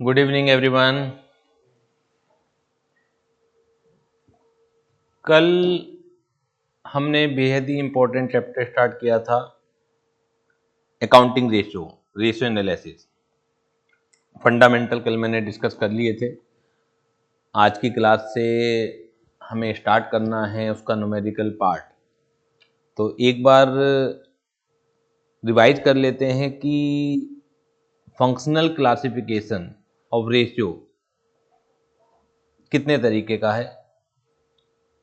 Good evening everyone. कल हमने बेहद ही इम्पोर्टेंट चैप्टर स्टार्ट किया था, अकाउंटिंग रेशियो एनालिसिस। फंडामेंटल कल मैंने डिस्कस कर लिए थे। आज की क्लास से हमें स्टार्ट करना है उसका न्यूमेरिकल पार्ट। तो एक बार रिवाइज कर लेते हैं कि फंक्शनल क्लासिफिकेशन ऑफ रेशियो कितने तरीके का है।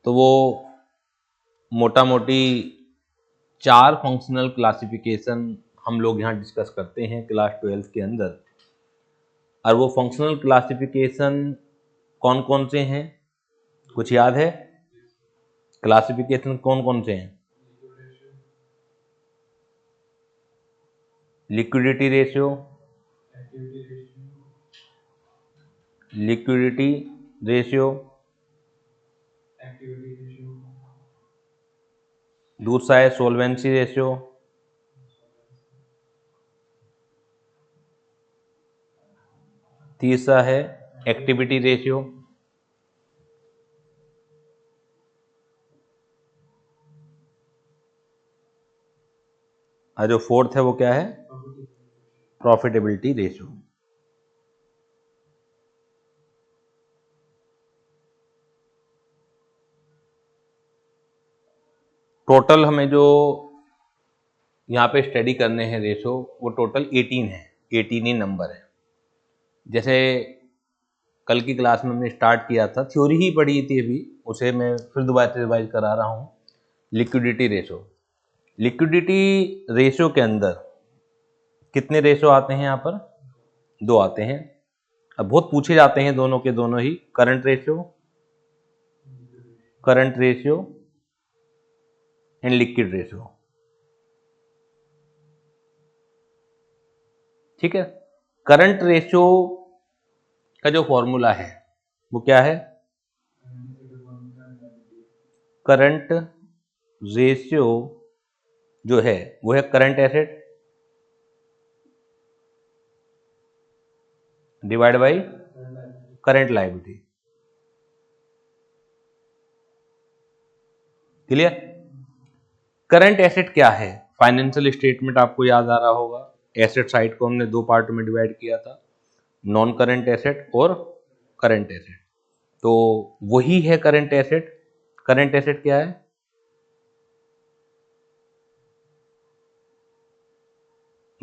तो वो मोटा मोटी 4 फंक्शनल क्लासिफिकेशन हम लोग यहाँ डिस्कस करते हैं क्लास 12 के अंदर। और वो फंक्शनल क्लासिफिकेशन कौन कौन से हैं, कुछ याद है? क्लासिफिकेशन कौन कौन से हैं? लिक्विडिटी रेशियो, लिक्विडिटी रेशियो, दूसरा है सोल्वेंसी रेशियो, तीसरा है एक्टिविटी रेशियो, और जो फोर्थ है वो क्या है? Profitability ratio. टोटल हमें जो यहाँ पे स्टडी करने हैं रेशो, वो टोटल 18 है, 18 ही नंबर है। जैसे कल की क्लास में हमने स्टार्ट किया था, थ्योरी ही पढ़ी थी अभी, उसे मैं फिर दोबारा से रिवाइज करा रहा हूँ। लिक्विडिटी रेशो, लिक्विडिटी रेशो के अंदर कितने रेशो आते हैं? यहाँ पर 2 आते हैं। अब बहुत पूछे जाते हैं दोनों के दोनों ही, current ratio, current ratio and liquid ratio. ठीक है। करंट रेशियो का जो फॉर्मूला है वो क्या है? करंट रेशियो जो है वो है current asset divide by current liability. Clear? Current asset क्या है? फाइनेंशियल स्टेटमेंट आपको याद आ रहा होगा। एसेट साइड को हमने 2 पार्ट में डिवाइड किया था, नॉन करंट एसेट और करंट एसेट। तो वही है करंट एसेट। करंट एसेट क्या है?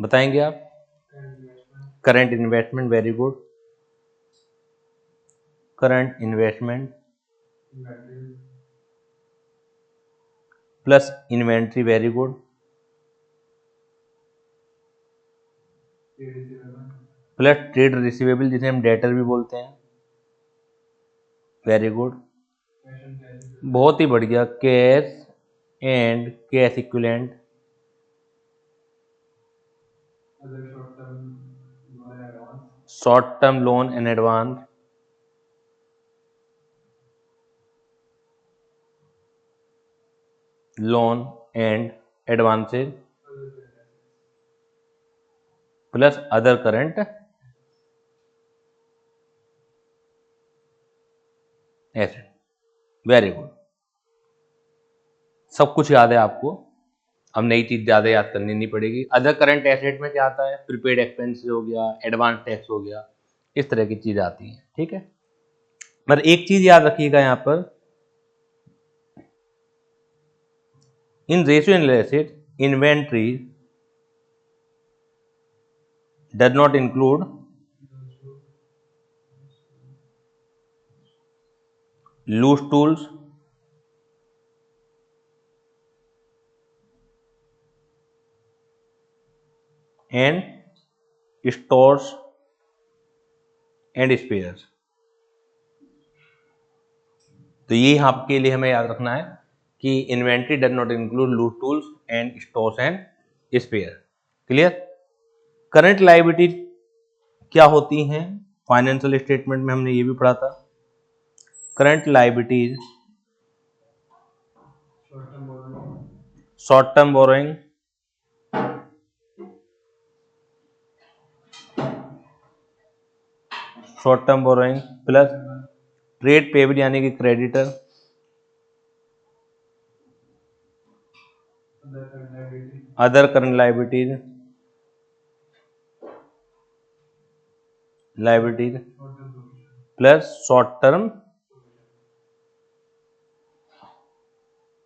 बताएंगे आप? Current investment, very good. Current investment plus inventory, very good. Plus trade receivable, जिसे हम डेटर भी बोलते हैं, वेरी गुड, बहुत ही बढ़िया। Cash and cash equivalent, short term loan and advance, loan and advances, plus other current asset, very good. सब कुछ याद है आपको, अब नई चीज ज्यादा याद करनी नहीं पड़ेगी। अदर करंट एसेट में क्या आता है? प्रीपेड एक्सपेंस हो गया, एडवांस टैक्स हो गया, इस तरह की चीज आती है। ठीक है, मगर एक चीज याद रखिएगा यहाँ पर, इन ratio analysis inventory does not include loose tools, and stores and spares। तो ये आपके लिए हमें याद रखना है कि inventory does not include loose tools and stores and spare. Clear? Current liability क्या होती हैं? फाइनेंशियल स्टेटमेंट में हमने ये भी पढ़ा था। Current liabilities short term borrowing, short term borrowing plus trade payable यानी कि creditor, other current liabilities plus short term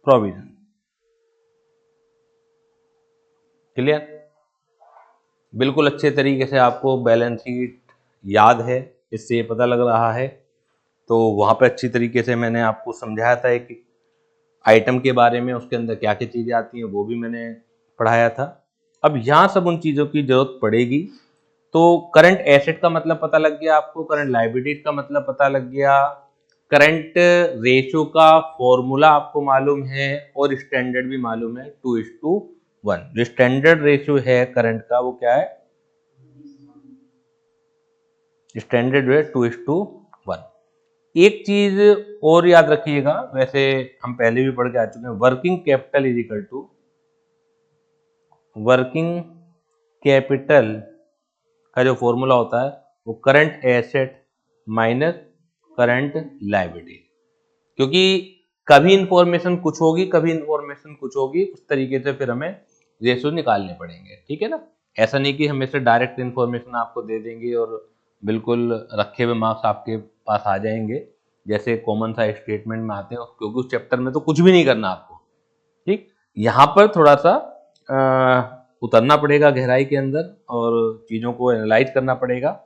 provision. Clear? बिल्कुल अच्छे तरीके से आपको बैलेंस शीट याद है, इससे ये पता लग रहा है। तो वहाँ पे अच्छी तरीके से मैंने आपको समझाया था कि आइटम के बारे में, उसके अंदर क्या क्या चीज़ें आती हैं वो भी मैंने पढ़ाया था। अब यहाँ सब उन चीज़ों की जरूरत पड़ेगी। तो करंट एसेट का मतलब पता लग गया आपको, करंट लायबिलिटीज का मतलब पता लग गया, करंट रेशियो का फॉर्मूला आपको मालूम है और स्टैंडर्ड भी मालूम है 2:1। जो स्टैंडर्ड रेशियो है करंट का वो क्या है? स्टैंडर्ड जो है 2:1। एक चीज और याद रखिएगा, वैसे हम पहले भी पढ़ के आ चुके हैं, working capital is equal to working capital का जो फॉर्मूला होता है वो current asset minus current liability. क्योंकि कभी इंफॉर्मेशन कुछ होगी, कभी इंफॉर्मेशन कुछ होगी, उस तरीके से फिर हमें रेशियो निकालने पड़ेंगे। ठीक है ना? ऐसा नहीं कि हमेशा डायरेक्ट इंफॉर्मेशन आपको दे देंगे और बिल्कुल रखे हुए मार्क्स आपके पास आ जाएंगे, जैसे कॉमन सा स्टेटमेंट में आते हैं, क्योंकि उस चैप्टर में तो कुछ भी नहीं करना आपको। ठीक, यहाँ पर थोड़ा सा उतरना पड़ेगा गहराई के अंदर और चीज़ों को एनालाइज करना पड़ेगा।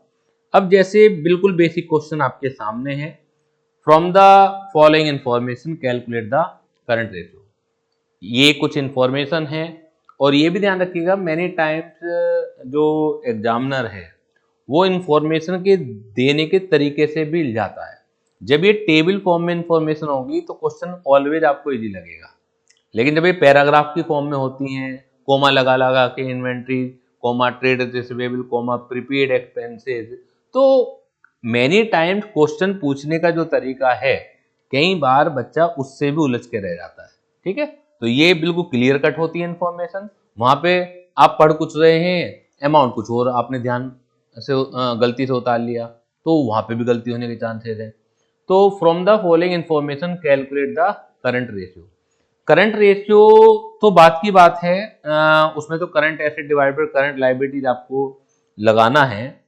अब जैसे बिल्कुल बेसिक क्वेश्चन आपके सामने है, from the following information calculate the current ratio. ये कुछ इंफॉर्मेशन है और ये भी ध्यान रखिएगा, मैनी टाइम्स जो एग्जामिनर है वो इंफॉर्मेशन के देने के तरीके से भी जाता है। जब ये टेबल फॉर्म में इंफॉर्मेशन होगी तो क्वेश्चन ऑलवेज आपको इजी लगेगा, लेकिन जब ये पैराग्राफ की फॉर्म में होती हैं, कोमा लगा लगा के inventory, comma trade receivable, comma prepaid expenses, तो मैनी टाइम्स क्वेश्चन पूछने का जो तरीका है, कई बार बच्चा उससे भी उलझ के रह जाता है। ठीक है, तो ये बिल्कुल क्लियर कट होती है इन्फॉर्मेशन। वहां पे आप पढ़ कुछ रहे हैं, अमाउंट कुछ और आपने ध्यान से गलती से उतार लिया, तो वहां पे भी गलती होने के चांसेस है। तो from the following information calculate the current ratio. Current ratio तो बात की बात है, उसमें तो current asset divide by current liabilities आपको लगाना है।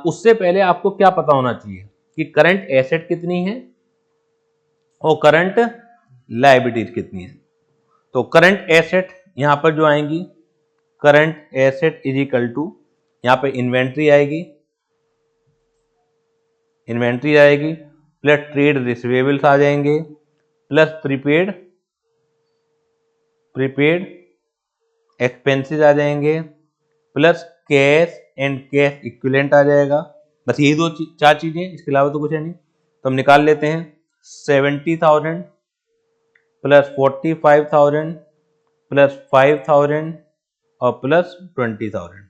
उससे पहले आपको क्या पता होना चाहिए कि करंट एसेट कितनी है और करंट लायबिलिटीज कितनी है। तो करंट एसेट यहां पर जो आएंगी, current asset is equal to, यहां पे इन्वेंट्री आएगी प्लस ट्रेड रिसीवेबल्स आ जाएंगे प्लस प्रीपेड एक्सपेंसेस आ जाएंगे plus cash and cash equivalent आ जाएगा। बस यही दो चार चीजें, इसके अलावा तो कुछ है नहीं। तो हम निकाल लेते हैं 70,000 प्लस 45,000 प्लस 5,000 और प्लस 20,000।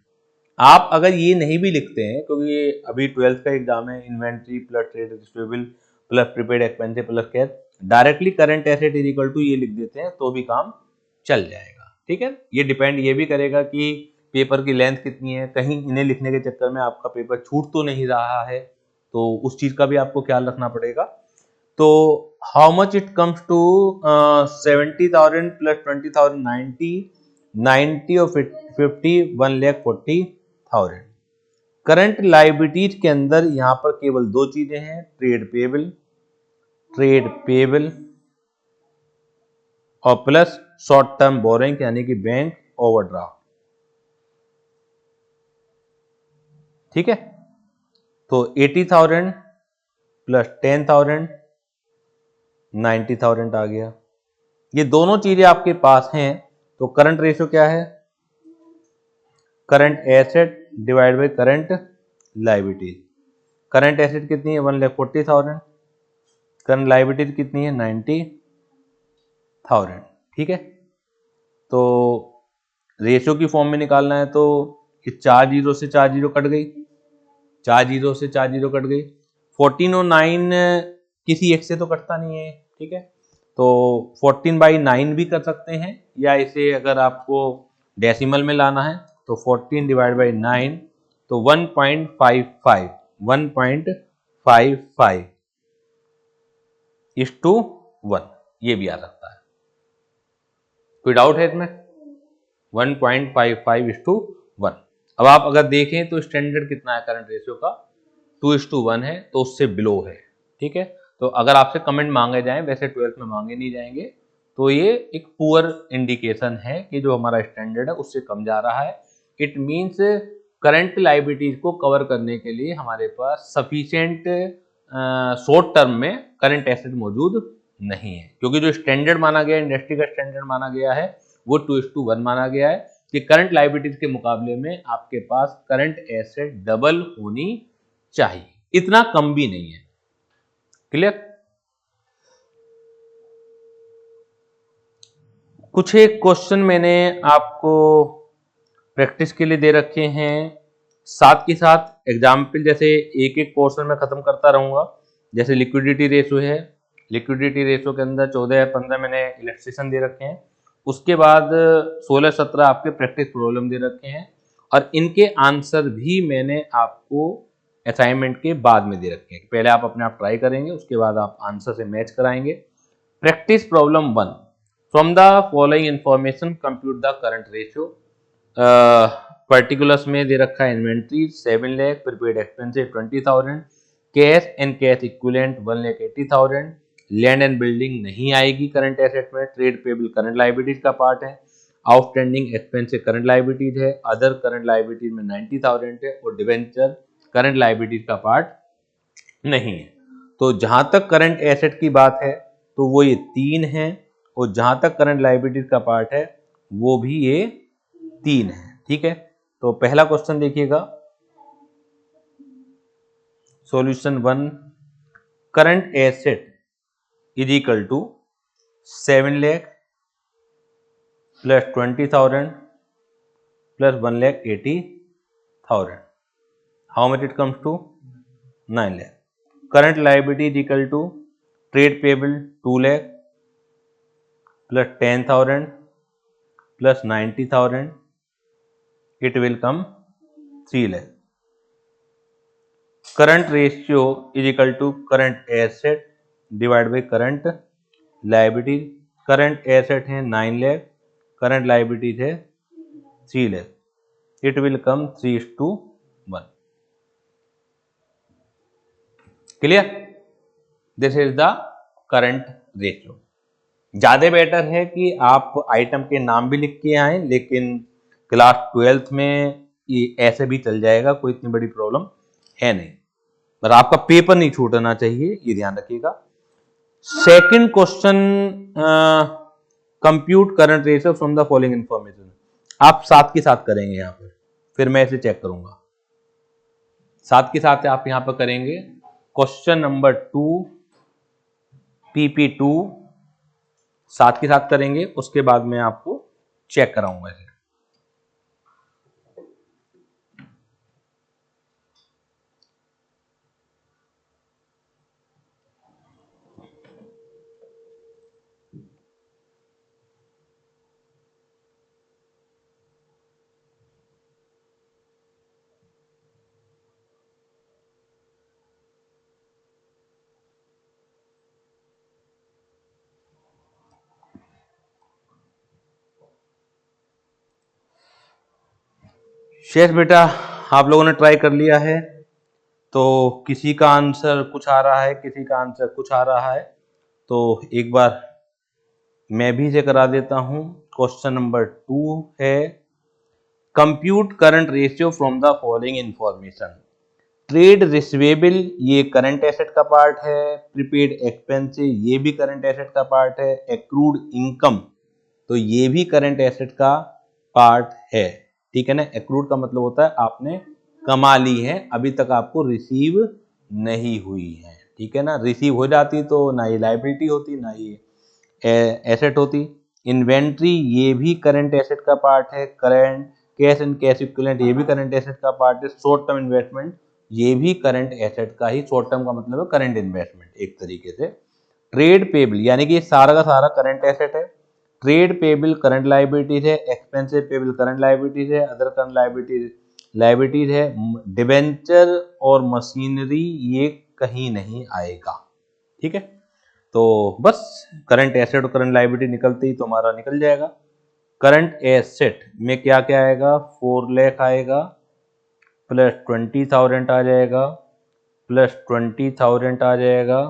आप अगर ये नहीं भी लिखते हैं, क्योंकि ये अभी 12th का एग्जाम है, inventory plus trade receivable plus prepaid expenses plus cash, directly current asset is equal to ये लिख देते हैं तो भी काम चल जाएगा। ठीक है, ये डिपेंड ये भी करेगा कि पेपर की लेंथ कितनी है, कहीं इन्हें लिखने के चक्कर में आपका पेपर छूट तो नहीं रहा है, तो उस चीज का भी आपको ख्याल रखना पड़ेगा। तो how much it comes to 70,000 plus 20,000 90 और 50 1,40,000। करंट लायबिलिटीज के अंदर यहां पर केवल दो चीजें हैं, ट्रेड पेबल और प्लस शॉर्ट टर्म बोरिंग यानी कि बैंक ओवरड्राफ्ट। ठीक है, तो 80,000 प्लस 10,000 90,000 आ गया। ये दोनों चीजें आपके पास हैं, तो करंट रेशियो क्या है? Current asset divide by current liabilities. Current asset कितनी है? 1,40,000। करंट लायबिलिटीज कितनी है? 90,000। ठीक है, तो रेशियो की फॉर्म में निकालना है तो इस 4 जीरो से 4 जीरो कट गई, 4 जीरो से 4 जीरो कट गई। 14 और 9 किसी एक से तो कटता नहीं है। ठीक है, तो 14/9 भी कर सकते हैं, या इसे अगर आपको डेसिमल में लाना है तो 14 डिवाइड बाई 9, तो 1.55 1.55:1, ये भी आ सकता है। कोई डाउट है इसमें? 1.55:1। अब आप अगर देखें तो स्टैंडर्ड कितना है करंट रेशियो का, 2:1 है, तो उससे बिलो है। ठीक है, तो अगर आपसे कमेंट मांगे जाएं, वैसे 12th में मांगे नहीं जाएंगे, तो ये एक पुअर इंडिकेशन है कि जो हमारा स्टैंडर्ड है उससे कम जा रहा है। इट मीन्स करंट लाइबिलिटीज को कवर करने के लिए हमारे पास सफिशिएंट शॉर्ट टर्म में करंट एसेट मौजूद नहीं है, क्योंकि जो स्टैंडर्ड माना गया, इंडस्ट्री का स्टैंडर्ड माना गया है, वो 2:1 माना गया है कि करंट लाइबिलिटीज के मुकाबले में आपके पास करंट एसेट डबल होनी चाहिए, इतना कम भी नहीं है। क्लियर? कुछ एक क्वेश्चन मैंने आपको प्रैक्टिस के लिए दे रखे हैं, साथ के साथ एग्जाम्पल, जैसे एक एक पोर्शन में खत्म करता रहूंगा। जैसे लिक्विडिटी रेशो है, लिक्विडिटी रेशो के अंदर 14 या 15 मैंने इलस्ट्रेशन दे रखे हैं। उसके बाद 16-17 आपके प्रैक्टिस प्रॉब्लम दे रखे हैं, और इनके आंसर भी मैंने आपको असाइनमेंट के बाद में दे रखे हैं। पहले आप अपने आप ट्राई करेंगे, उसके बाद आप आंसर से मैच कराएंगे। Practice problem 1, from the following information compute the current ratio. Particulars में दे रखा है inventory 7 lakh, prepaid expenses 20,000, cash and cash equivalent 1,80,000, land and building नहीं आएगी करंट एसेट में, ट्रेड पेबल करंट लाइबिलिटीज का पार्ट है, आउटस्टैंडिंग एक्सपेंसेस करंट लाइबिलिटीज है, other current liabilities में 90,000 है, और डिवेंचर करंट लाइबिलिटीज का पार्ट नहीं है। तो जहां तक करंट एसेट की बात है तो वो ये 3 है, और जहां तक करंट लाइबिलिटीज का पार्ट है वो भी ये 3 है। ठीक है, तो पहला क्वेश्चन देखिएगा, solution 1, current asset is equal to 7 lakh plus 20,000 plus 1,80,000, how much it comes to 9 lakh. Current liability is equal to trade payable 2 lakh plus 10,000 plus 90,000, it will come 3 lakh. Current ratio is equal to current asset divided by current liability. Current asset है 9 lakh, current liability है 3 lakh. It will come 3:1. Clear? This is the current ratio. ज्यादा better है कि आप item के नाम भी लिख के आए, लेकिन क्लास 12th में ये ऐसे भी चल जाएगा, कोई इतनी बड़ी प्रॉब्लम है नहीं, पर आपका पेपर नहीं छूटना चाहिए, ये ध्यान रखिएगा। Second question, compute current ratio from the following information, आप साथ के साथ करेंगे यहाँ पर, फिर मैं इसे चेक करूंगा। साथ के साथ आप यहाँ पर करेंगे क्वेश्चन नंबर 2 PP2, साथ के साथ करेंगे, उसके बाद मैं आपको चेक कराऊंगा इसे। शेष बेटा, आप लोगों ने ट्राई कर लिया है, तो किसी का आंसर कुछ आ रहा है, किसी का आंसर कुछ आ रहा है, तो एक बार मैं भी इसे करा देता हूं। क्वेश्चन नंबर 2 है, compute current ratio from the following information. Trade receivable ये करंट एसेट का पार्ट है, प्रीपेड एक्सपेंसेस ये भी करंट एसेट का पार्ट है, एक्रूड इनकम तो ये भी करंट एसेट का पार्ट है। ठीक है ना, एक्रूड का मतलब होता है आपने कमा ली है, अभी तक आपको रिसीव नहीं हुई है। ठीक है ना, रिसीव हो जाती तो ना ये लाइबिलिटी होती ना ये एसेट होती। इन्वेंट्री ये भी करंट एसेट का पार्ट है, current cash and cash equivalent ये भी करंट एसेट का पार्ट है, शॉर्ट टर्म इन्वेस्टमेंट ये भी करंट एसेट का ही, शॉर्ट टर्म का मतलब है करंट इन्वेस्टमेंट एक तरीके से। ट्रेड पेबल यानी कि सारा का सारा करंट एसेट है, ट्रेड पेबल करंट लाइबिलिटीज है, एक्सपेंसिव पेबल करंट लाइबिलिटीज है, अदर करंट लाइबिलिटीज लायबिलिटीज है, डिबेंचर और मशीनरी ये कहीं नहीं आएगा। ठीक है, तो बस करंट एसेट और करंट लायबिलिटी निकलते ही तो हमारा निकल जाएगा। करंट एसेट में क्या क्या आएगा, 4 लाख आएगा, प्लस 20,000 आ जाएगा, प्लस 20,000 आ जाएगा,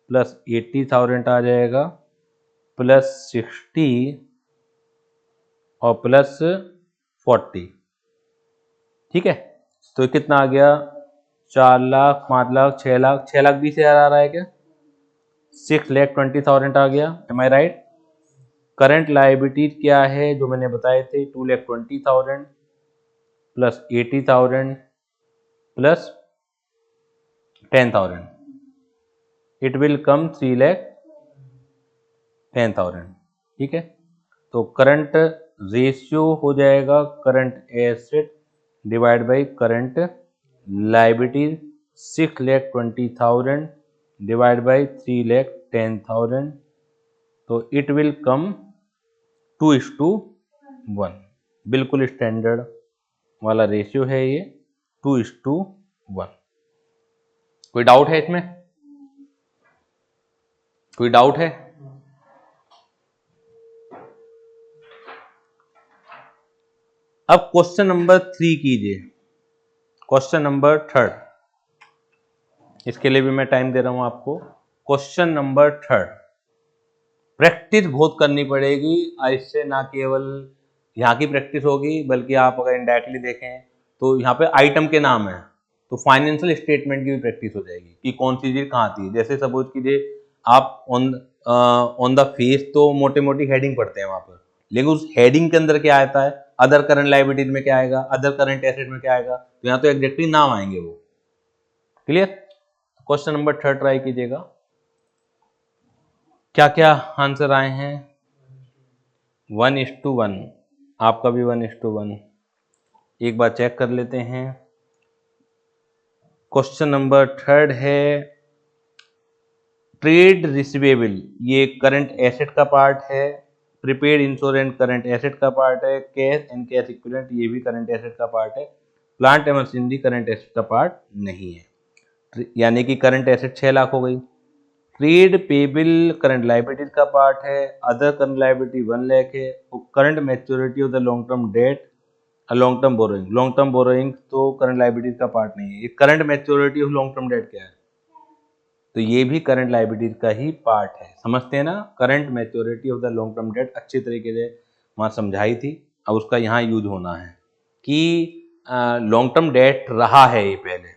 प्लस 80,000 आ जाएगा, प्लस 60 और प्लस 40। ठीक है, तो कितना आ गया, 4 लाख, 5 लाख, 6 लाख, 6,20,000 आ रहा है क्या, 6,20,000 आ गया। M I right. Current liabilities क्या है जो मैंने बताए थे, 2,20,000 प्लस 80,000 प्लस 10,000, इट विल कम 3,10,000। ठीक है, तो करंट रेशियो हो जाएगा current asset divide by current liabilities, 6,20,000 divide by 3,10,000, तो इट विल कम 2:1। बिल्कुल स्टैंडर्ड वाला रेशियो है ये, 2:1। कोई डाउट है इसमें, कोई डाउट है? अब क्वेश्चन नंबर 3 कीजिए, क्वेश्चन नंबर 3, इसके लिए भी मैं टाइम दे रहा हूं आपको। क्वेश्चन नंबर 3 प्रैक्टिस बहुत करनी पड़ेगी, इससे ना केवल यहाँ की प्रैक्टिस होगी बल्कि आप अगर इनडायरेक्टली देखें तो यहाँ पे आइटम के नाम है, तो फाइनेंशियल स्टेटमेंट की भी प्रैक्टिस हो जाएगी कि कौन सी चीज कहाँ थी। जैसे सपोज कीजिए आप ऑन द फेस तो मोटे मोटी हेडिंग पढ़ते हैं वहां पर, लेकिन उस हेडिंग के अंदर क्या आता है, अदर करंट लायबिलिटीज में क्या आएगा, अदर करंट एसेट में क्या आएगा, तो यहाँ तो एग्जैक्टली नाम आएंगे वो। क्लियर? क्वेश्चन नंबर 3 ट्राई कीजिएगा। क्या क्या आंसर आए हैं, 1:1, आपका भी 1:1। एक बार चेक कर लेते हैं। क्वेश्चन नंबर 3 है ट्रेड रिसीवेबल, ये करंट एसेट का पार्ट है, प्रीपेड इंश्योरेंस करंट एसेट का पार्ट है, कैश एंड कैश इक्विवेलेंट ये भी करंट एसेट का पार्ट है, plant and machinery current asset का पार्ट नहीं है, यानी कि करंट एसेट 6 लाख हो गई। ट्रेड पेबल करंट लायबिलिटीज का पार्ट है, अदर करंट लायबिलिटी 1 लाख है, current maturity of the long term debt, long term borrowing, long term borrowing तो करंट लायबिलिटीज का पार्ट नहीं है। ये current maturity of long term debt क्या है, तो ये भी करंट लायबिलिटीज का ही पार्ट है। समझते हैं ना, current maturity of the long term debt अच्छी तरीके से वहाँ समझाई थी, अब उसका यहाँ यूज होना है कि लॉन्ग टर्म डेट रहा है ये पहले,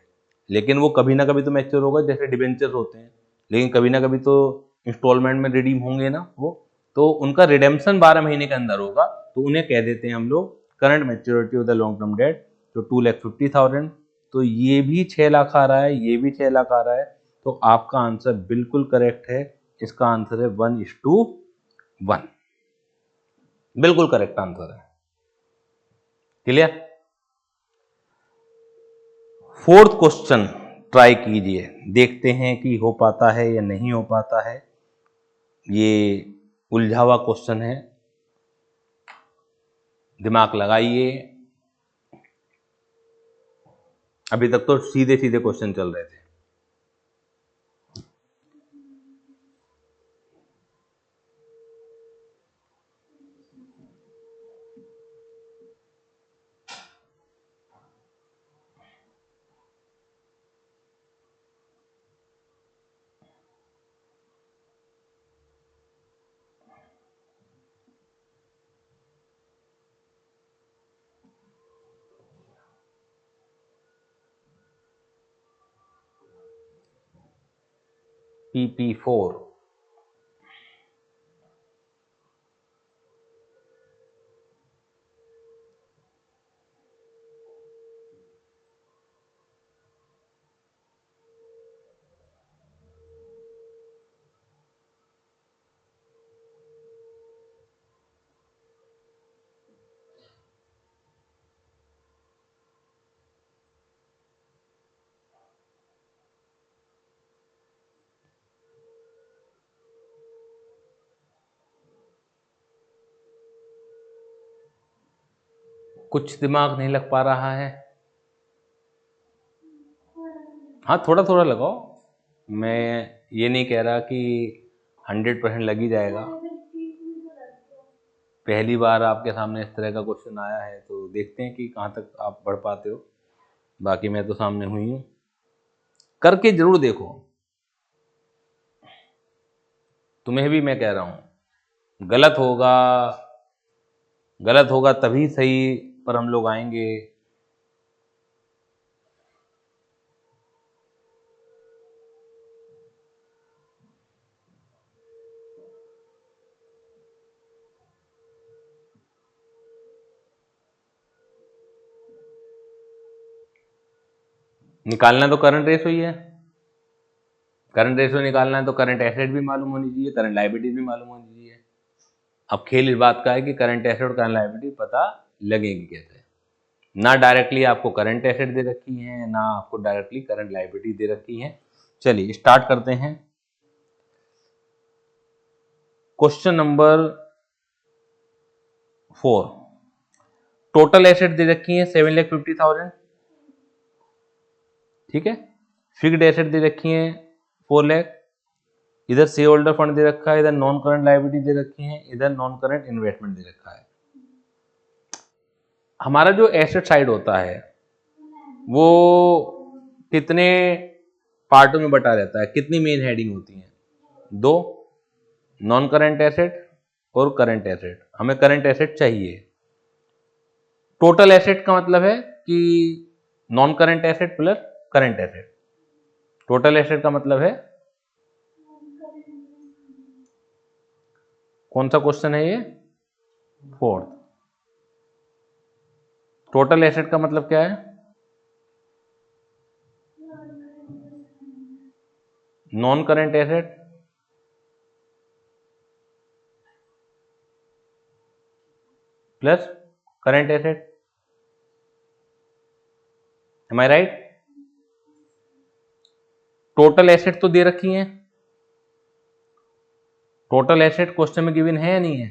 लेकिन वो कभी ना कभी तो मैच्योर होगा, जैसे डिबेंचर होते हैं, लेकिन कभी ना कभी तो इंस्टॉलमेंट में रिडीम होंगे ना वो, तो उनका रिडेम्पशन 12 महीने के अंदर होगा, तो उन्हें कह देते हैं हम लोग current maturity of the long term debt. तो 2,50,000, तो ये भी 6 लाख आ रहा है, ये भी 6 लाख आ रहा है, तो आपका आंसर बिल्कुल करेक्ट है। इसका आंसर है 1:1, बिल्कुल करेक्ट आंसर है। क्लियर? 4th क्वेश्चन ट्राई कीजिए, देखते हैं कि हो पाता है या नहीं हो पाता है। ये उलझा हुआ क्वेश्चन है, दिमाग लगाइए। अभी तक तो सीधे सीधे क्वेश्चन चल रहे थे। PP4, कुछ दिमाग नहीं लग पा रहा है। हाँ थोड़ा थोड़ा लगाओ, मैं ये नहीं कह रहा कि 100% लग ही जाएगा। पहली बार आपके सामने इस तरह का क्वेश्चन आया है तो देखते हैं कि कहाँ तक आप बढ़ पाते हो। बाकी मैं तो सामने हुई हूँ, करके जरूर देखो। तुम्हें भी मैं कह रहा हूँ, गलत होगा तभी सही पर हम लोग आएंगे। निकालना तो करंट रेशो ही है। करंट रेशो निकालना है तो करंट एसेट भी मालूम होनी चाहिए, करंट लायबिलिटी भी मालूम होनी चाहिए। अब खेल इस बात का है कि करंट एसेट और करंट लायबिलिटी पता लगेगी कैसे। ना डायरेक्टली आपको करंट एसेट दे रखी है, ना आपको डायरेक्टली करंट लायबिलिटी दे रखी है। चलिए स्टार्ट करते हैं। क्वेश्चन नंबर 4, टोटल एसेट दे रखी है 7,50,000, ठीक है। फिक्स्ड एसेट दे रखी है 4 लाख, इधर शेयर होल्डर फंड दे रखा है, इधर नॉन करंट लायबिलिटी दे रखी है, इधर नॉन करंट इन्वेस्टमेंट दे रखा है। हमारा जो एसेट साइड होता है वो कितने पार्टों में बटा रहता है, कितनी मेन हेडिंग होती है? 2, नॉन करंट एसेट और करंट एसेट। हमें करंट एसेट चाहिए। टोटल एसेट का मतलब है कि non current asset plus current asset. Total asset का मतलब है, कौन सा क्वेश्चन है ये? 4th। टोटल एसेट का मतलब क्या है? Non current asset plus current asset. Am I right? Total asset तो दे रखी है, टोटल एसेट क्वेश्चन में गिवन है या नहीं है?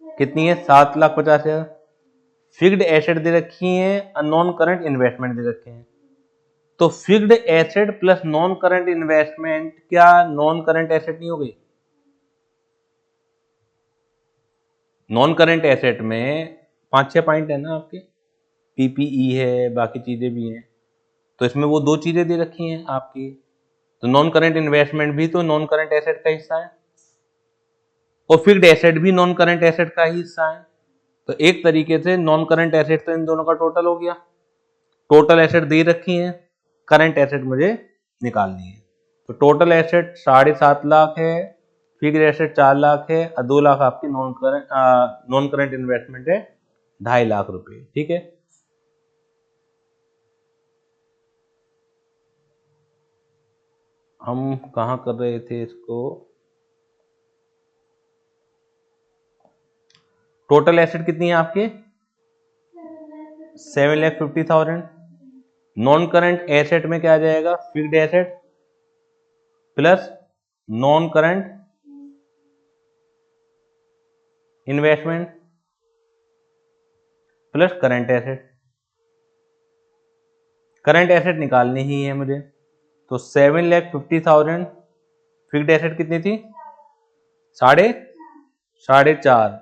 कितनी है? 7,50,000। फिक्स्ड एसेट दे रखी है और नॉन करंट इन्वेस्टमेंट दे रखे हैं। तो fixed asset plus non current investment क्या नॉन करंट एसेट नहीं हो गई? नॉन करंट एसेट में 5-6 पॉइंट है ना आपके, पीपीई है, बाकी चीजें भी हैं। तो इसमें वो 2 चीजें दे रखी हैं आपकी। तो नॉन करंट इन्वेस्टमेंट भी तो नॉन करंट एसेट का हिस्सा है और फिक्स्ड एसेट भी नॉन करंट एसेट का ही हिस्सा है। तो एक तरीके से नॉन करंट एसेट तो इन दोनों का टोटल हो गया। टोटल एसेट दे रखी है, करंट एसेट मुझे निकालनी है। तो टोटल एसेट 7.5 लाख है, फिक्स्ड एसेट 4 लाख है और 2 लाख आपकी नॉन करंट इन्वेस्टमेंट है 2.5 लाख रुपए, ठीक है। हम कहाँ कर रहे थे इसको? टोटल एसेट कितनी है आपके? 7,50,000। नॉन करंट एसेट में क्या आ जाएगा? Fixed asset plus non current investment plus current asset. Current asset निकालनी ही है मुझे। तो 7,50,000 फिक्स्ड एसेट कितनी थी? 4.5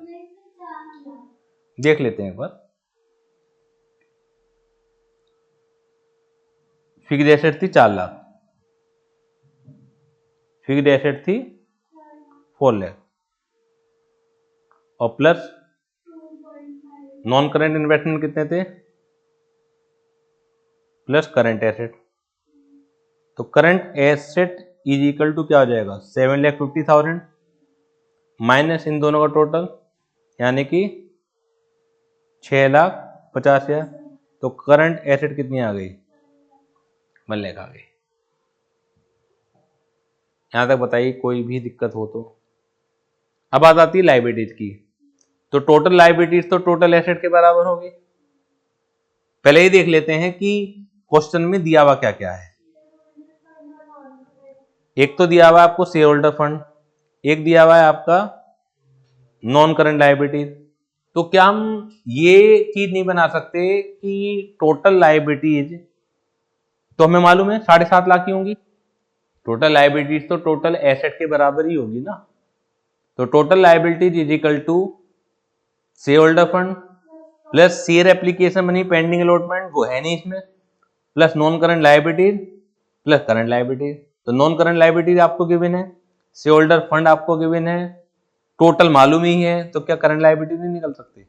देख लेते हैं एक बार। फिक्स्ड एसेट थी 4 लाख, फिक्स्ड एसेट थी 4 लाख और प्लस नॉन करंट इन्वेस्टमेंट कितने थे? Plus current asset. तो current asset is equal to क्या हो जाएगा? 7,50,000 माइनस इन दोनों का टोटल यानी कि 6,50,000। तो करंट एसेट कितनी आ गई? 1 लाख आ गई। यहां तक बताइए कोई भी दिक्कत हो तो। अब बात आती है लाइबिलिटीज की। तो टोटल लाइबिलिटीज तो टोटल एसेट के बराबर होगी। पहले ही देख लेते हैं कि क्वेश्चन में दिया हुआ क्या क्या है। एक तो दिया हुआ है आपको शेयर होल्डर फंड, एक दिया हुआ है आपका नॉन करंट लायबिलिटीज। तो क्या हम ये चीज नहीं बना सकते कि टोटल लायबिलिटीज तो हमें मालूम है 7.5 लाख की होंगी। टोटल लाइबिलिटीज तो टोटल एसेट के बराबर ही होगी ना। तो total liabilities is equal to share holder fund plus share application money pending allotment, वो है नहीं इसमें, plus non current liabilities plus current liabilities. तो नॉन करंट लाइबिलिटीज आपको गिवन है, शेयर होल्डर फंड आपको गिवन है, टोटल मालूम ही है, तो क्या करंट लाइबिलिटी नहीं निकल सकती?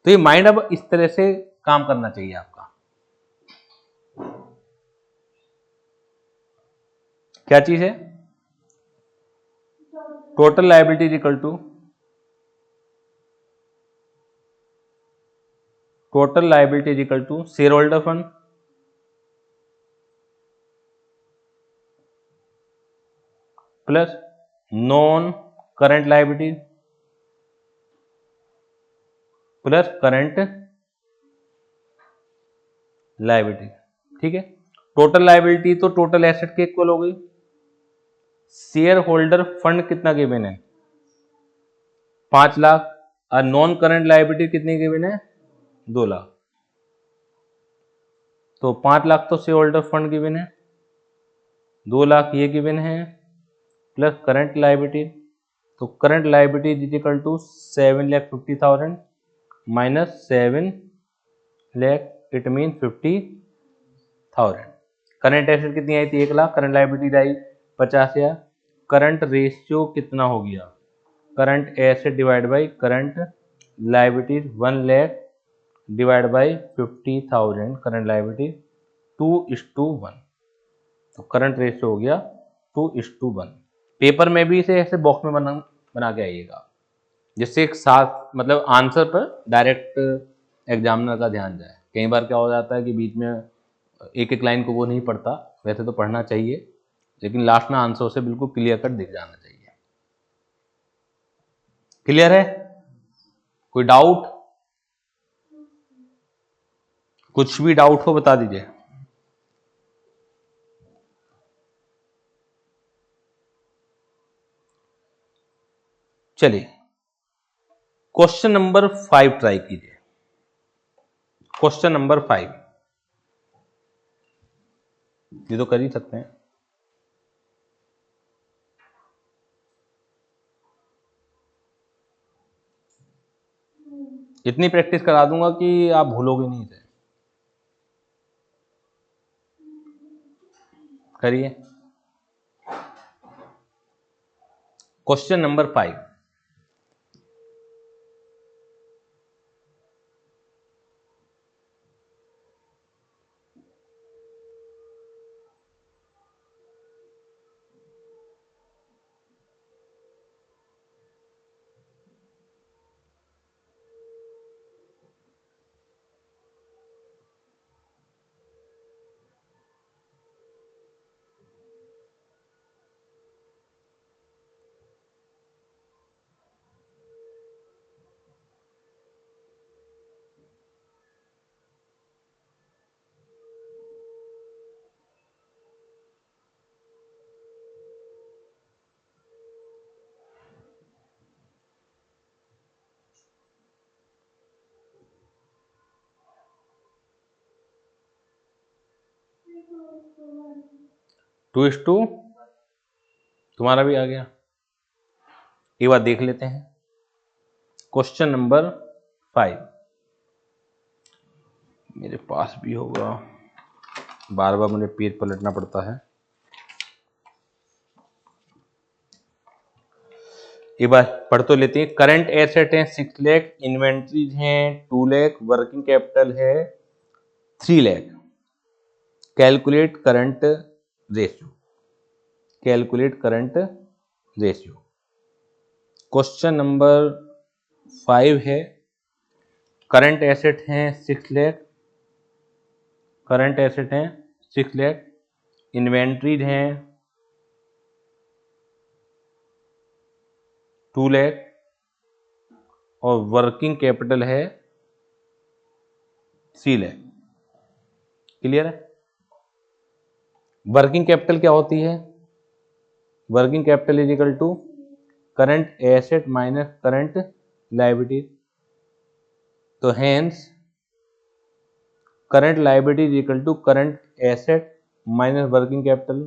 तो ये माइंड अब इस तरह से काम करना चाहिए आपका। क्या चीज है? Total liability is equal to share holder fund plus non current liability plus current liability. ठीक है, टोटल लाइबिलिटी तो टोटल एसेट के इक्वल हो गई। शेयर होल्डर फंड कितना गिवन है? 5 लाख। और नॉन करंट लाइबिलिटी कितनी गिवन है? 2 लाख। तो 5 लाख तो शेयर होल्डर फंड गिवन है, 2 लाख ये गिवन है, प्लस करंट लाइबिलिटी। तो current liability is equal to 7,50,000 minus 7 lakh, it mean 50,000। Current asset कितनी आई थी? 1 लाख। करंट लाइबिलिटी आई 50,000। करंट रेशियो कितना हो गया? Current asset divide by current liability 1 lakh divide by 50,000 current liability 2:1। तो करंट रेशियो हो गया 2:1। पेपर में भी इसे ऐसे बॉक्स में बना के आइएगा, जिससे एक साथ मतलब आंसर पर डायरेक्ट एग्जामिनर का ध्यान जाए। कई बार क्या हो जाता है कि बीच में एक एक लाइन को वो नहीं पढ़ता, वैसे तो पढ़ना चाहिए, लेकिन लास्ट में आंसर से बिल्कुल क्लियर कट दिख जाना चाहिए। क्लियर है? कोई डाउट? कुछ भी डाउट हो बता दीजिए। चलिए क्वेश्चन नंबर 5 ट्राई कीजिए। क्वेश्चन नंबर 5 ये तो कर ही सकते हैं। इतनी प्रैक्टिस करा दूंगा कि आप भूलोगे नहीं इसे। करिए क्वेश्चन नंबर 5। टू इस टू तुम्हारा भी आ गया। एक बार देख लेते हैं क्वेश्चन नंबर 5। मेरे पास भी होगा, बार बार मुझे पेज पलटना पड़ता है। एक बार पढ़ तो लेते हैं। करंट एसेट है 6 लाख, इन्वेंट्रीज हैं 2 लाख, वर्किंग कैपिटल है 3 lakh. Calculate current ratio. Calculate current ratio. Question number 5 है, करंट एसेट हैं 6 लाख, करंट एसेट हैं 6 लाख, इन्वेंट्रीज हैं 2 लाख और वर्किंग कैपिटल है 3 लाख। क्लियर है? वर्किंग कैपिटल क्या होती है? Working capital is equal to current asset minus current liability. तो hence current liability is equal to current asset minus working capital.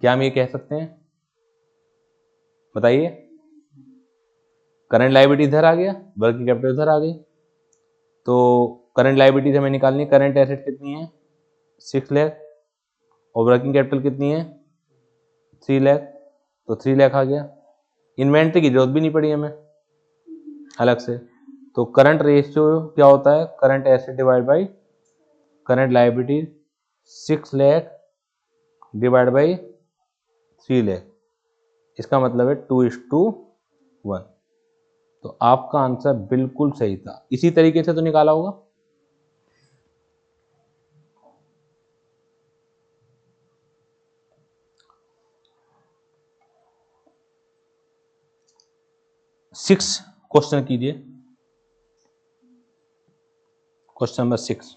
क्या हम ये कह सकते हैं, बताइए। करंट लायबिलिटी इधर आ गया, वर्किंग कैपिटल इधर आ गई, तो करंट लायबिलिटी हमें निकालनी है। करंट एसेट कितनी है 6 लाख और वर्किंग कैपिटल कितनी है 3 लाख, तो 3 लाख आ गया। इन्वेंट्री की जरूरत भी नहीं पड़ी हमें अलग से। तो करंट रेशियो क्या होता है, current asset divide by current liability, 6 lakh divide by 3 lakh, इसका मतलब है 2:1। तो आपका आंसर बिल्कुल सही था। इसी तरीके से तो निकाला होगा। सिक्स क्वेश्चन कीजिए, क्वेश्चन नंबर 6।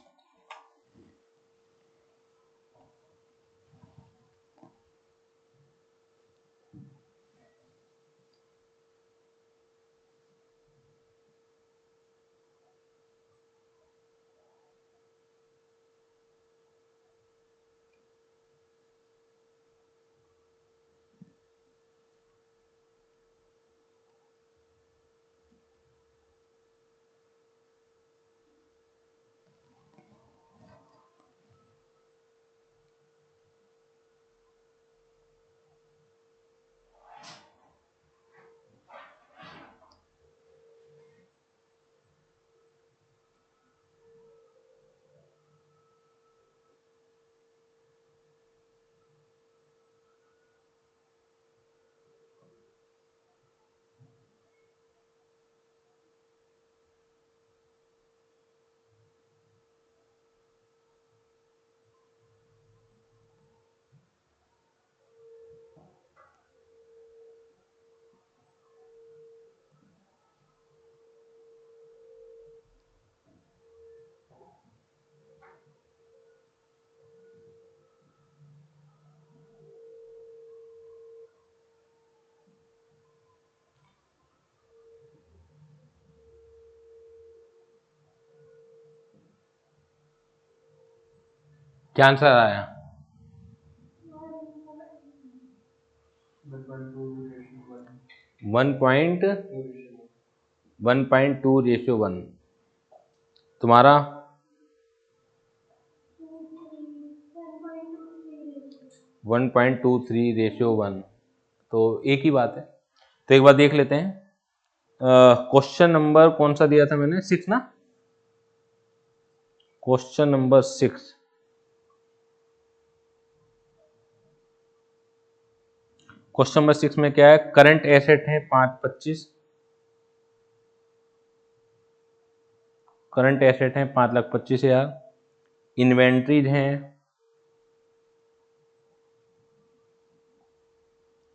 क्या आंसर आया, 1.2:1। तुम्हारा 1.23:1। तो एक ही बात है। तो एक बार देख लेते हैं, क्वेश्चन नंबर कौन सा दिया था मैंने, 6 ना। क्वेश्चन नंबर 6, क्वेश्चन नंबर 6 में क्या है, करंट एसेट है 525, करंट एसेट है 5,25,000, इन्वेंट्रीज हैं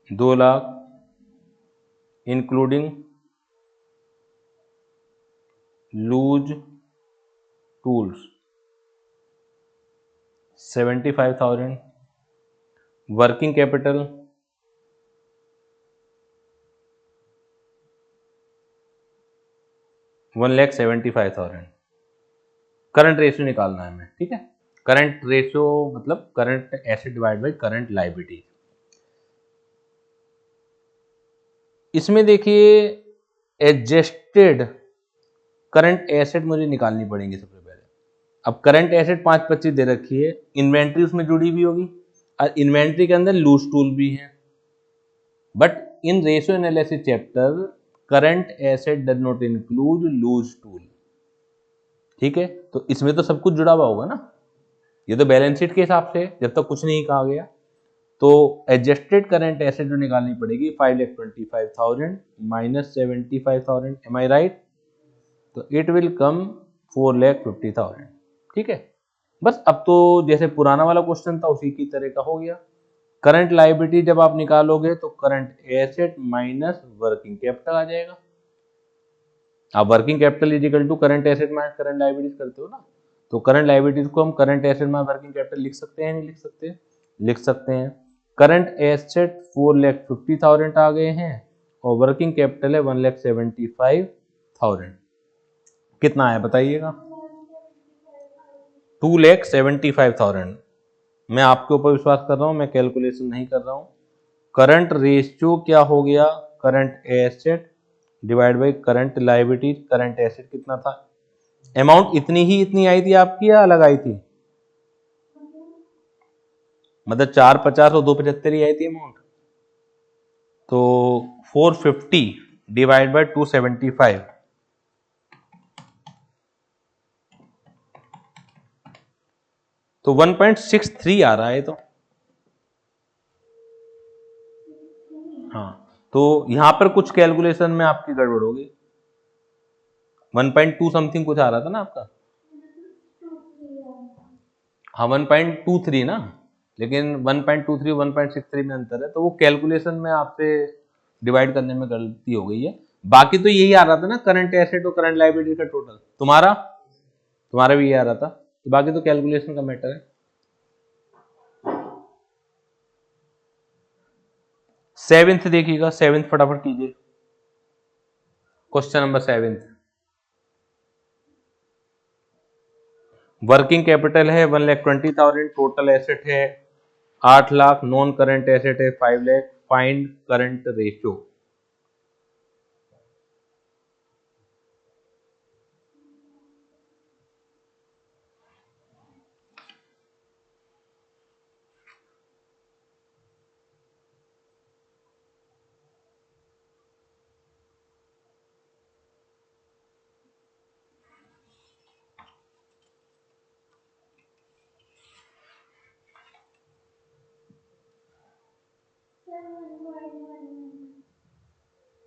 2 lakh including loose tools 75,000, working capital 1,75,000। Current ratio निकालना है हमें, ठीक है। करंट रेशियो मतलब current asset divide by current liability. इसमें देखिए एडजस्टेड करंट एसेट मुझे निकालनी पड़ेंगी सबसे पहले। अब करंट एसेट 525 दे रखी है, इन्वेंट्री उसमें जुड़ी भी होगी और इन्वेंट्री के अंदर लूज टूल भी है, but in ratio analysis chapter current asset does not include loose tool, ठीक है। तो इसमें तो सब कुछ जुड़ा हुआ होगा ना, ये तो बैलेंस शीट के हिसाब से जब तक कुछ नहीं कहा गया। तो एडजस्टेड करंट एसेट जो निकालनी पड़ेगी 5,25,000 माइनस 75,000, एम आई राइट। तो इट विल कम 4,50,000, ठीक है। बस अब तो जैसे पुराना वाला क्वेश्चन था उसी की तरह का हो गया। करंट लायबिलिटी जब आप निकालोगे तो current asset minus working capital आ जाएगा। आप working capital is equal to current asset minus current liabilities करते हो ना, तो करंट लायबिलिटीज को हम current asset minus working capital लिख सकते हैं, नहीं लिख सकते, लिख सकते हैं। करंट एसेट 4,50,000 आ गए हैं और वर्किंग कैपिटल है 1,75,000। कितना आया बताइएगा, 2,75,000। मैं आपके ऊपर विश्वास कर रहा हूं, मैं कैलकुलेशन नहीं कर रहा हूं। करंट रेशियो क्या हो गया, current asset divide by current liability. Current asset कितना था, अमाउंट इतनी आई थी आपकी या अलग आई थी? मतलब 450 और 275 ही आई थी अमाउंट। तो 450 डिवाइड बाई 275, तो 1.63 आ रहा है तो। हाँ, तो यहां पर कुछ कैलकुलेशन में आपकी गड़बड़ होगी। 1.2 समथिंग कुछ आ रहा था ना आपका। हाँ 1.23 ना, लेकिन 1.23 1.63 में अंतर है, तो वो कैलकुलेशन में आपसे डिवाइड करने में गलती हो गई है। बाकी तो यही आ रहा था ना, करंट एसेट और करंट लायबिलिटी का टोटल। तुम्हारा भी ये आ रहा था, तो बाकी तो कैलकुलेशन का मैटर है। सेवेंथ देखिएगा, सेवेंथ फटाफट कीजिए। क्वेश्चन नंबर 7, वर्किंग कैपिटल है 1,20,000, टोटल एसेट है 8 लाख, नॉन करंट एसेट है 5 lakh. Find current ratio.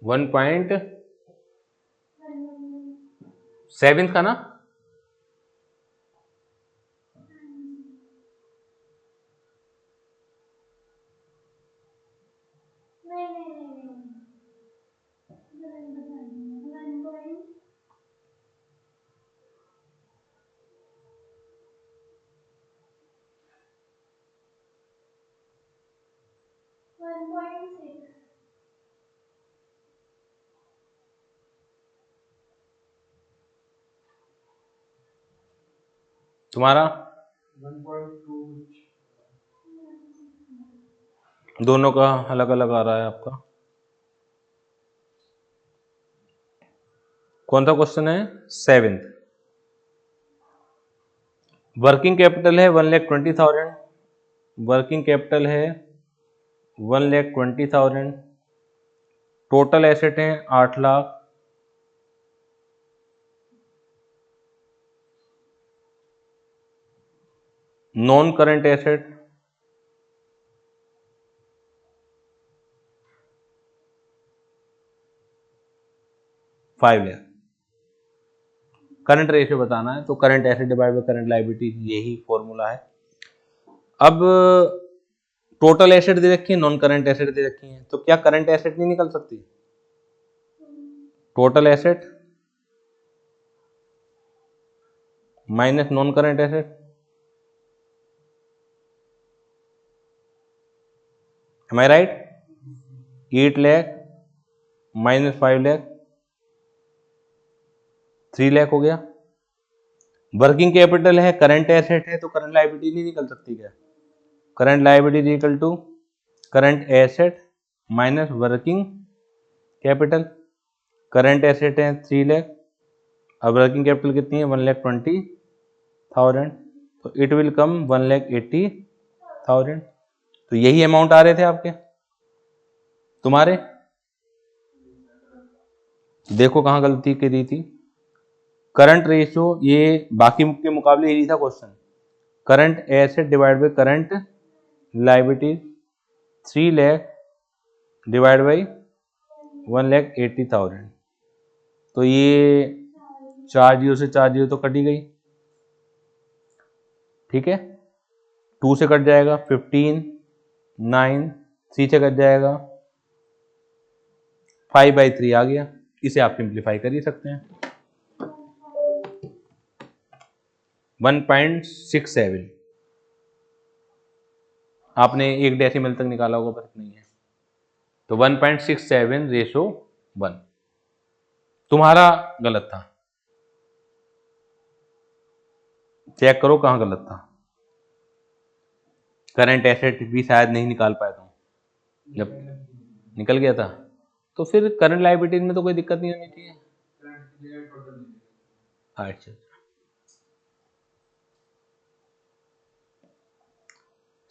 One point seventh का ना, तुम्हारा 1.2, दोनों का अलग अलग आ रहा है आपका। कौन सा क्वेश्चन है, 7th। वर्किंग कैपिटल है 1,20,000, वर्किंग कैपिटल है 1,20,000, टोटल एसेट है 8 lakh, non current asset 5 lakh. Current ratio बताना है, तो current asset divide by current liability, यही फॉर्मूला है। अब टोटल एसेट दे रखी है, नॉन करंट एसेट दे रखी है, तो क्या करंट एसेट नहीं निकल सकती? Total asset minus non current asset, am I right? 8 lakh minus 5 lakh, 3 lakh हो गया। वर्किंग कैपिटल है, करंट एसेट है, तो करंट लायबिलिटी नहीं निकल सकती क्या? Current liability equal to current asset minus working capital. Current asset है 3 लाख, अब वर्किंग कैपिटल कितनी है 1,20,000, तो इट विल कम 1,80,000। तो यही अमाउंट आ रहे थे आपके, तुम्हारे। देखो कहाँ गलती करी थी। करंट रेशियो, ये बाकी के मुकाबले यही था question. Current asset divide by current liability, 3 lakh divide by 1,80,000, तो ये 4 जीरो से 4 जीरो तो कट ही गई, ठीक है। 2 से कट जाएगा 15, 9, 3 से कट जाएगा 5/3 आ गया। इसे आप सिंप्लीफाई कर ही सकते हैं। 1.67 आपने एक डेसिमल तक निकाला होगा, पर नहीं है, तो 1.67 रेशो 1 तुम्हारा गलत था। चेक करो कहाँ गलत था। करंट एसेट भी शायद नहीं निकाल पाया था, जब निकल गया था तो फिर करंट लायबिलिटीज में तो कोई दिक्कत नहीं होनी चाहिए। अच्छा,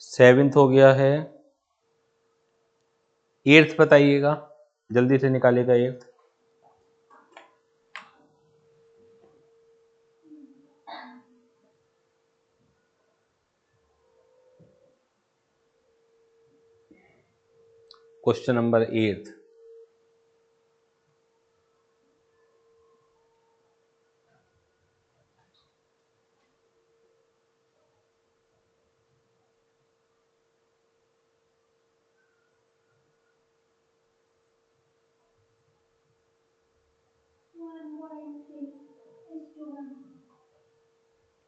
सेवेंथ हो गया है। एट्थ बताइएगा, जल्दी से निकालिएगा eighth. Question number eighth.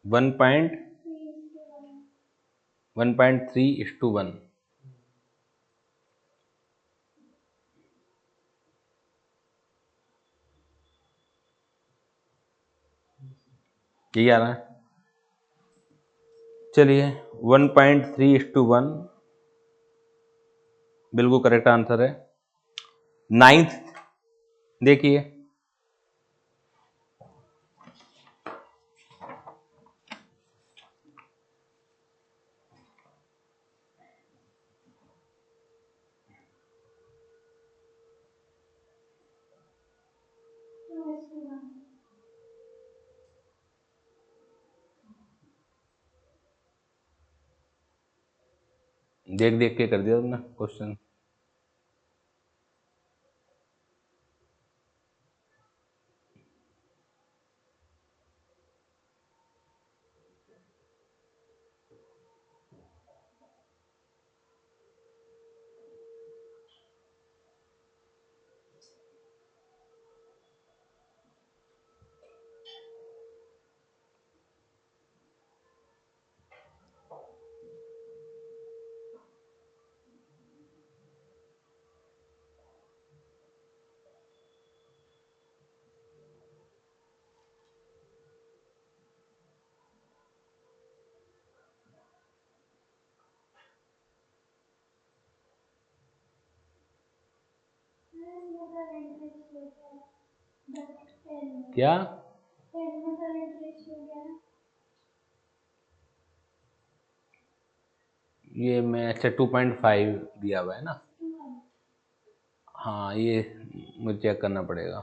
One point 1.3:1। यही आ रहा है। चलिए 1.3:1 बिल्कुल करेक्ट आंसर है। नाइन्थ देखिए, देख देख के कर दिया तुमने क्वेश्चन। क्या ये मैं अच्छा 2.5 दिया हुआ है ना। हाँ ये मुझे चेक करना पड़ेगा।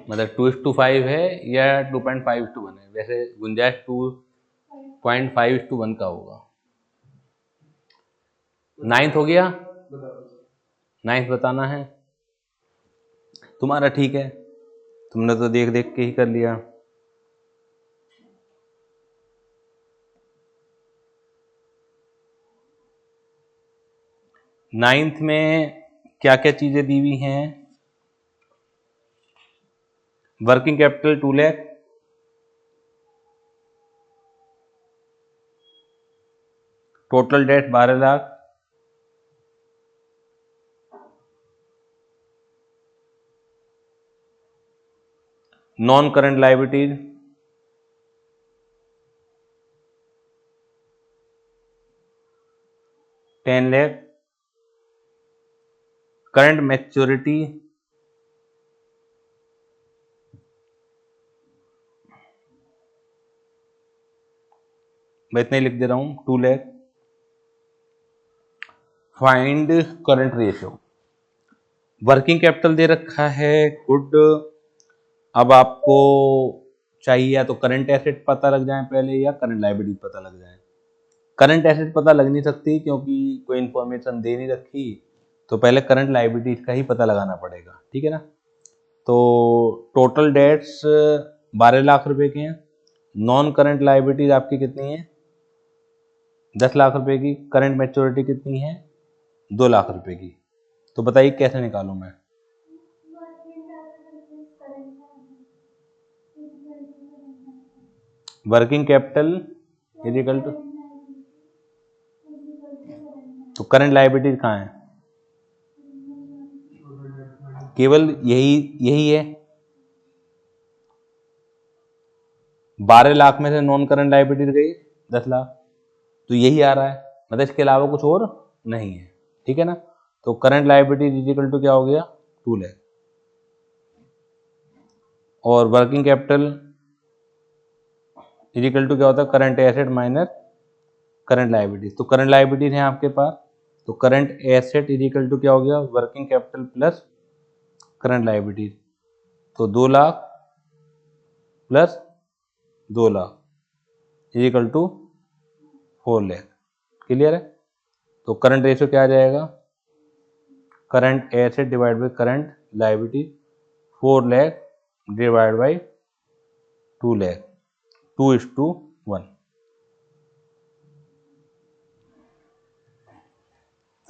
मतलब 2:5 है या 2.5:1 है? वैसे गुंजाइश 2.5:1 का होगा। नाइन्थ हो गया, नाइन्थ बताना है तुम्हारा। ठीक है, तुमने तो देख देख के ही कर लिया। नाइन्थ में क्या क्या चीजें दी हुई हैं? Working capital 2 lakh, total debt 12 lakh, non current liabilities 10 lakh, current maturity मैं इतना ही लिख दे रहा हूं 2 lakh. Find current ratio. Working capital दे रखा है, गुड। अब आपको चाहिए या तो करंट एसेट पता लग जाए पहले या करंट लायबिलिटी पता लग जाए। करंट एसेट पता लग नहीं सकती क्योंकि कोई इंफॉर्मेशन दे नहीं रखी, तो पहले करंट लायबिलिटीज का ही पता लगाना पड़ेगा। ठीक है ना। तो टोटल डेट्स 12 लाख रुपए के हैं। नॉन करंट लायबिलिटीज आपकी कितनी है? 10 लाख रुपए की। करंट मैच्योरिटी कितनी है? 2 लाख रुपए की। तो बताइए कैसे निकालूं मैं? वर्किंग कैपिटल इक्वल टू, तो करंट लायबिलिटीज कहाँ है? केवल यही यही है। 12 लाख में से नॉन करंट लायबिलिटी गई 10 लाख, तो यही आ रहा है, मतलब इसके अलावा कुछ और नहीं है, ठीक है ना। तो current liability is equal to क्या हो गया 2 लाख, और working capital is equal to क्या होता है current asset minus current liability. तो करंट लायबिलिटी है आपके पास, तो current asset is equal to क्या हो गया working capital plus current liability, तो 2 lakh plus 2 lakh is equal to 4 lakh. Clear है। तो करंट रेशियो क्या आ जाएगा, current asset divide by current liability, 4 lakh divide by 2 lakh, 2:1।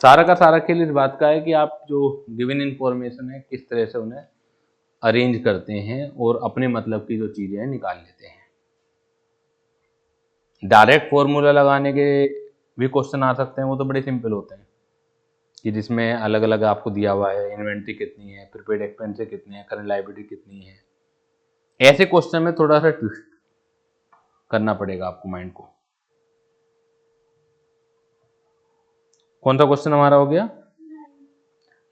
सारा का सारा खेल इस बात का है कि आप जो गिवन इन्फॉर्मेशन है किस तरह से उन्हें अरेंज करते हैं और अपने मतलब की जो चीजें हैं निकाल लेते हैं। डायरेक्ट फॉर्मूला लगाने के भी क्वेश्चन आ सकते हैं, वो तो बड़े सिंपल होते हैं कि जिसमें अलग अलग आपको दिया हुआ है इन्वेंट्री कितनी है, प्रीपेड एक्सपेंसेस कितनी है, करंट लायबिलिटी कितनी है। ऐसे क्वेश्चन में थोड़ा सा ट्विस्ट करना पड़ेगा आपको माइंड को। कौन सा क्वेश्चन हमारा हो गया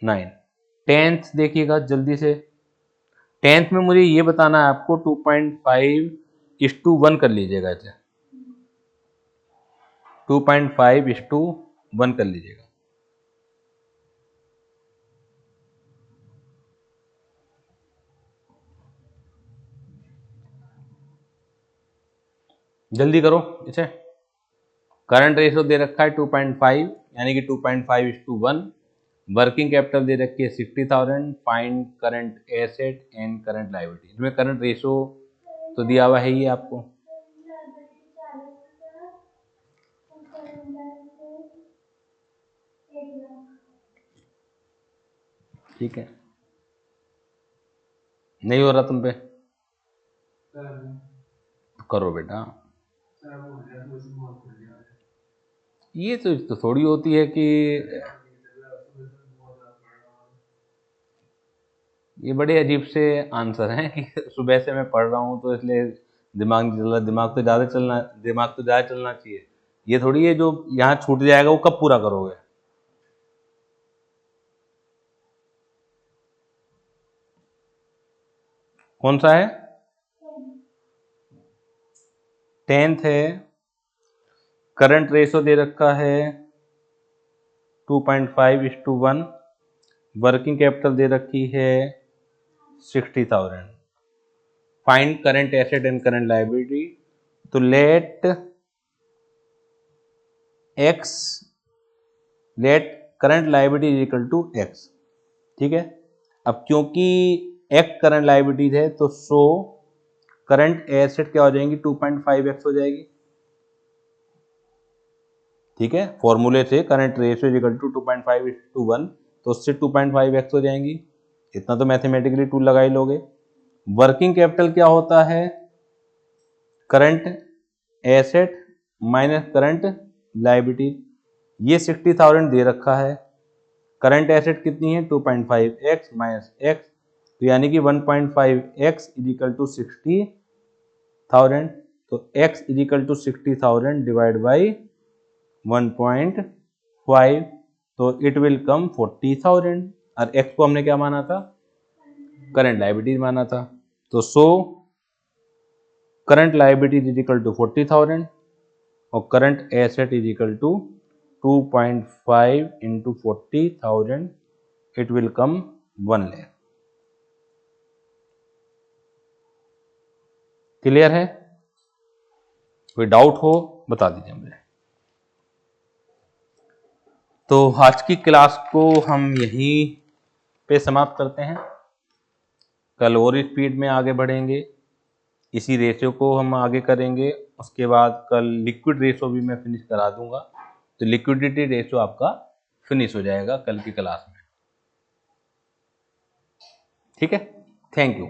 9। 10th देखिएगा जल्दी से। 10th में मुझे ये बताना है आपको 2.5:1 कर लीजिएगा इसे, 2.5:1 कर लीजिएगा। जल्दी करो इसे। करंट रेशियो दे रखा है 2.5 यानी कि 2.5:1। वर्किंग कैपिटल दे रखी है 60,000। Find current asset and current liability. इसमें करंट रेशियो तो दिया हुआ है ही आपको, ठीक है। नहीं हो रहा तुम पे, करो बेटा। ये तो थोड़ी होती है कि ये बड़े अजीब से आंसर हैं कि सुबह से मैं पढ़ रहा हूँ तो इसलिए दिमाग नहीं चल रहा। दिमाग तो ज़्यादा चलना चाहिए। ये थोड़ी है जो यहाँ छूट जाएगा वो कब पूरा करोगे। कौन सा है 10th है। करंट रेशो दे रखा है 2.5:1। वर्किंग कैपिटल दे रखी है 60,000। Find current asset and current liability. तो let current liability is equal to X, ठीक है। अब क्योंकि एक्स करंट लायबिलिटीज है तो सो करंट एसेट क्या हो जाएंगी 2.5x हो जाएगी, ठीक है। फॉर्मूले से current ratio is equal to 2.5:1, तो उससे 2.5x हो जाएंगी। इतना तो मैथमेटिकली टूल लगा ही लोगे। वर्किंग कैपिटल क्या होता है current asset minus current liability. ये 60,000 दे रखा है। करंट एसेट कितनी है 2.5x माइनस एक्स, तो यानी कि 1.5x इज इक्वल टू 60,000। तो x is equal to 60,000 divide by 1.5, तो इट विल कम 40,000। और x को हमने क्या माना था करंट लायबिलिटी माना था। तो so current liability is equal to 40,000 और current asset is equal to 2.5 into 40,000, it will come 1 lakh. Clear है। कोई डाउट हो बता दीजिए मुझे। तो आज की क्लास को हम यहीं पे समाप्त करते हैं। कल और स्पीड में आगे बढ़ेंगे, इसी रेशियो को हम आगे करेंगे। उसके बाद कल लिक्विड रेशियो भी मैं फिनिश करा दूंगा, तो लिक्विडिटी रेशियो आपका फिनिश हो जाएगा कल की क्लास में, ठीक है। Thank you.